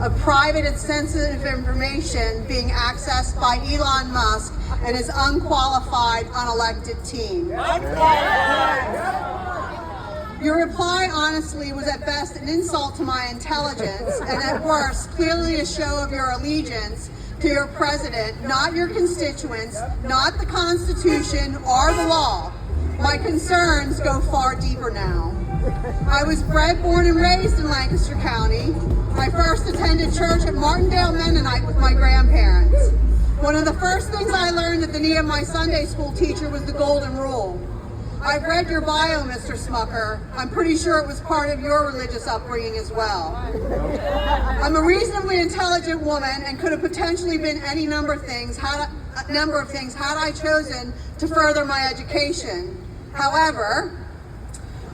of private and sensitive information being accessed by Elon Musk and his unqualified, unelected team. Your reply, honestly, was at best an insult to my intelligence, and at worst, clearly a show of your allegiance to your president, not your constituents, not the Constitution or the law. My concerns go far deeper now. I was bred, born, and raised in Lancaster County. I first attended church at Martindale Mennonite with my grandparents. One of the first things I learned at the knee of my Sunday school teacher was the Golden Rule. I've read your bio, Mr. Smucker. I'm pretty sure it was part of your religious upbringing as well. I'm a reasonably intelligent woman and could have potentially been any number of things had I chosen to further my education. However,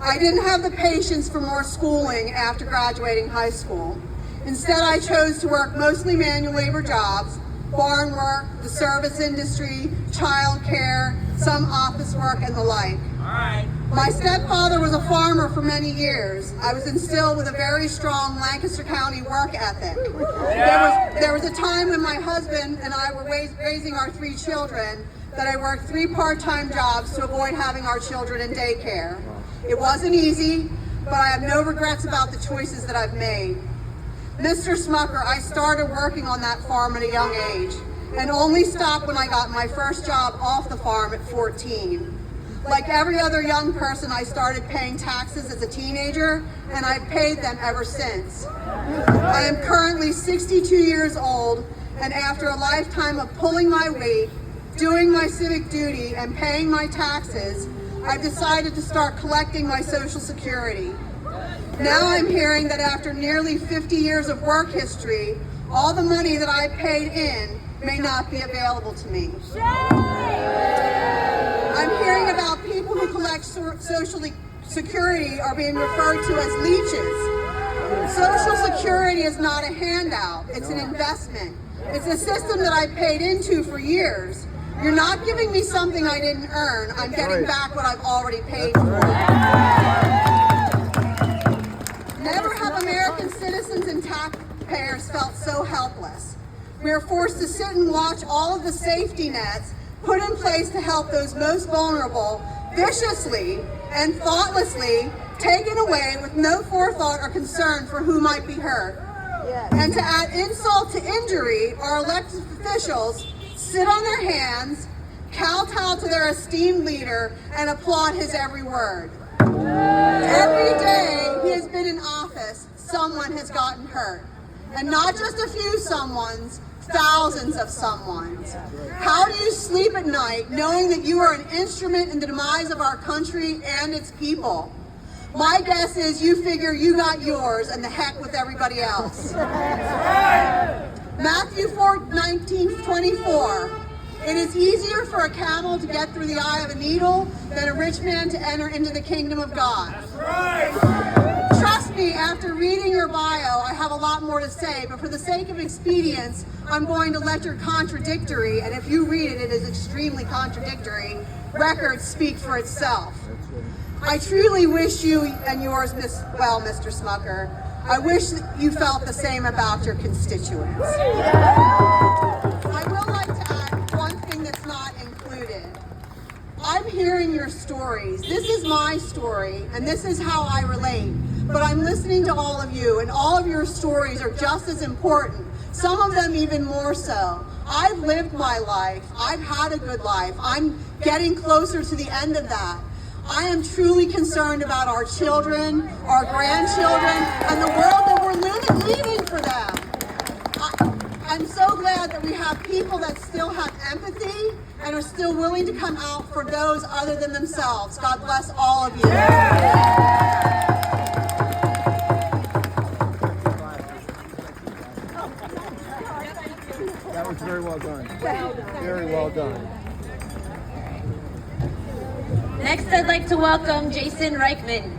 I didn't have the patience for more schooling after graduating high school. Instead, I chose to work mostly manual labor jobs, barn work, the service industry, child care, some office work, and the like. My stepfather was a farmer for many years. I was instilled with a very strong Lancaster County work ethic. There was a time when my husband and I were raising our 3 children that I worked 3 part-time jobs to avoid having our children in daycare. It wasn't easy, but I have no regrets about the choices that I've made. Mr. Smucker, I started working on that farm at a young age and only stopped when I got my first job off the farm at 14. Like every other young person, I started paying taxes as a teenager, and I've paid them ever since. I am currently 62 years old, and after a lifetime of pulling my weight, doing my civic duty, and paying my taxes, I've decided to start collecting my Social Security. Now I'm hearing that after nearly 50 years of work history, all the money that I paid in may not be available to me. I'm hearing about people who collect Social Security are being referred to as leeches. Social Security is not a handout, it's an investment. It's a system that I paid into for years. You're not giving me something I didn't earn. I'm getting back what I've already paid for. Never have American citizens and taxpayers felt so helpless. We are forced to sit and watch all of the safety nets put in place to help those most vulnerable viciously and thoughtlessly taken away with no forethought or concern for who might be hurt. And to add insult to injury, our elected officials sit on their hands, kowtow to their esteemed leader, and applaud his every word. Every day he has been in office, someone has gotten hurt. And not just a few someones, thousands of someones. How do you sleep at night knowing that you are an instrument in the demise of our country and its people? My guess is you figure you got yours and the heck with everybody else. Matthew 4:19-24. It is easier for a camel to get through the eye of a needle than a rich man to enter into the kingdom of God. Trust me, after reading your bio, I have a lot more to say, but for the sake of expedience, I'm going to let your contradictory, and if you read it, it is extremely contradictory, record speak for itself. I truly wish you and yours, Mr. Smucker, I wish that you felt the same about your constituents. I will like to add one thing that's not included. I'm hearing your stories. This is my story, and this is how I relate. But I'm listening to all of you, and all of your stories are just as important, some of them even more so. I've lived my life. I've had a good life. I'm getting closer to the end of that. I am truly concerned about our children, our grandchildren, and the world that we're leaving for them. I'm so glad that we have people that still have empathy and are still willing to come out for those other than themselves. God bless all of you. That was very well done. Very well done. Next, I'd like to welcome Jason Reichman.